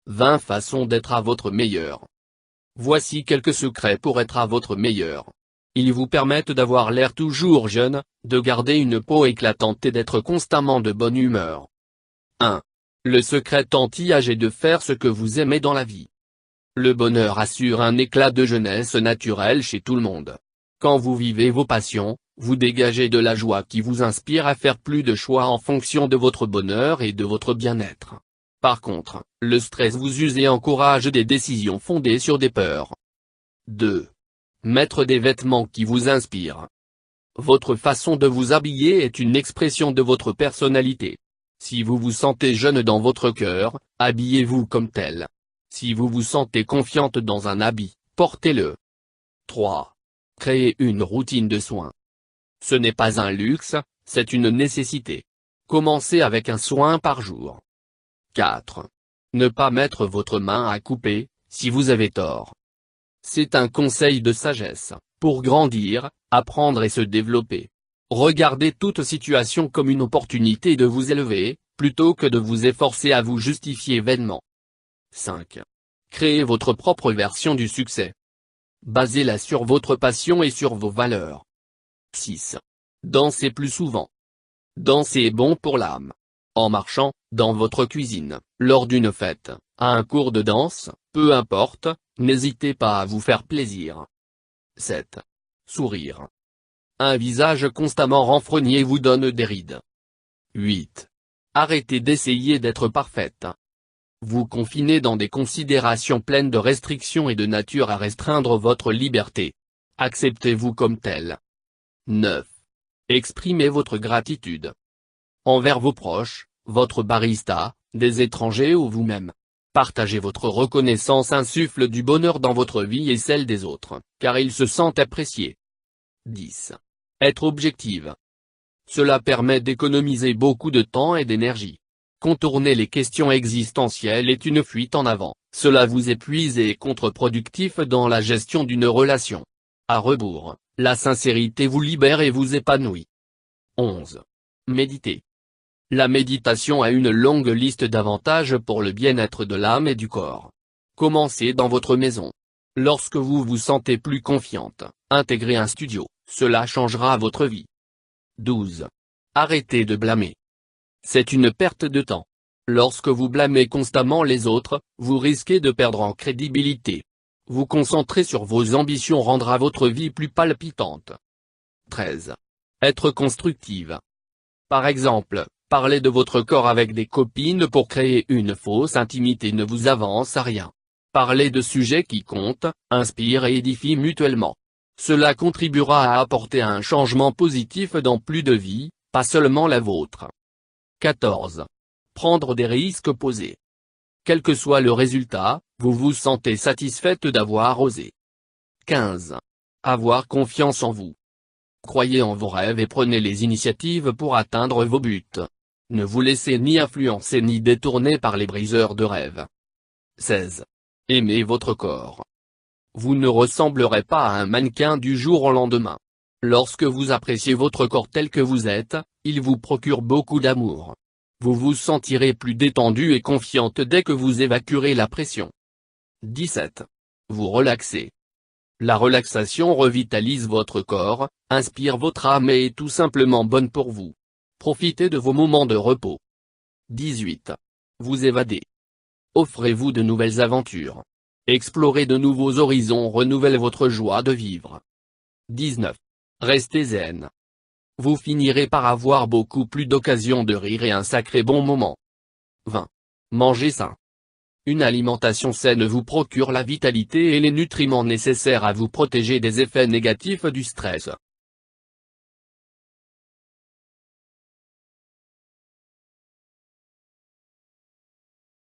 20 façons d'être à votre meilleur. Voici quelques secrets pour être à votre meilleur. Ils vous permettent d'avoir l'air toujours jeune, de garder une peau éclatante et d'être constamment de bonne humeur. 1. Le secret anti-âge est de faire ce que vous aimez dans la vie. Le bonheur assure un éclat de jeunesse naturel chez tout le monde. Quand vous vivez vos passions, vous dégagez de la joie qui vous inspire à faire plus de choix en fonction de votre bonheur et de votre bien-être. Par contre, le stress vous use et encourage des décisions fondées sur des peurs. 2. Mettre des vêtements qui vous inspirent. Votre façon de vous habiller est une expression de votre personnalité. Si vous vous sentez jeune dans votre cœur, habillez-vous comme tel. Si vous vous sentez confiante dans un habit, portez-le. 3. Créez une routine de soins. Ce n'est pas un luxe, c'est une nécessité. Commencez avec un soin par jour. 4. Ne pas mettre votre main à couper, si vous avez tort. C'est un conseil de sagesse, pour grandir, apprendre et se développer. Regardez toute situation comme une opportunité de vous élever, plutôt que de vous efforcer à vous justifier vainement. 5. Créez votre propre version du succès. Basez-la sur votre passion et sur vos valeurs. 6. Dansez plus souvent. Danser est bon pour l'âme. En marchant, dans votre cuisine, lors d'une fête, à un cours de danse, peu importe, n'hésitez pas à vous faire plaisir. 7. Sourire. Un visage constamment renfrogné vous donne des rides. 8. Arrêtez d'essayer d'être parfaite. Vous confinez dans des considérations pleines de restrictions et de nature à restreindre votre liberté. Acceptez-vous comme tel. 9. Exprimez votre gratitude. Envers vos proches, votre barista, des étrangers ou vous-même. Partagez votre reconnaissance insuffle du bonheur dans votre vie et celle des autres, car ils se sentent appréciés. 10. Être objective. Cela permet d'économiser beaucoup de temps et d'énergie. Contourner les questions existentielles est une fuite en avant, cela vous épuise et est contre-productif dans la gestion d'une relation. À rebours, la sincérité vous libère et vous épanouit. 11. Méditez. La méditation a une longue liste d'avantages pour le bien-être de l'âme et du corps. Commencez dans votre maison. Lorsque vous vous sentez plus confiante, intégrez un studio, cela changera votre vie. 12. Arrêtez de blâmer. C'est une perte de temps. Lorsque vous blâmez constamment les autres, vous risquez de perdre en crédibilité. Vous concentrer sur vos ambitions rendra votre vie plus palpitante. 13. Être constructive. Par exemple, parler de votre corps avec des copines pour créer une fausse intimité ne vous avance à rien. Parlez de sujets qui comptent, inspirent et édifient mutuellement. Cela contribuera à apporter un changement positif dans plus de vies, pas seulement la vôtre. 14. Prendre des risques posés. Quel que soit le résultat, vous vous sentez satisfaite d'avoir osé. 15. Avoir confiance en vous. Croyez en vos rêves et prenez les initiatives pour atteindre vos buts. Ne vous laissez ni influencer ni détourner par les briseurs de rêves. 16. Aimez votre corps. Vous ne ressemblerez pas à un mannequin du jour au lendemain. Lorsque vous appréciez votre corps tel que vous êtes, il vous procure beaucoup d'amour. Vous vous sentirez plus détendu et confiante dès que vous évacuerez la pression. 17. Vous relaxez. La relaxation revitalise votre corps, inspire votre âme et est tout simplement bonne pour vous. Profitez de vos moments de repos. 18. Vous évadez. Offrez-vous de nouvelles aventures. Explorer de nouveaux horizons renouvelle votre joie de vivre. 19. Restez zen. Vous finirez par avoir beaucoup plus d'occasions de rire et un sacré bon moment. 20. Mangez sain. Une alimentation saine vous procure la vitalité et les nutriments nécessaires à vous protéger des effets négatifs du stress.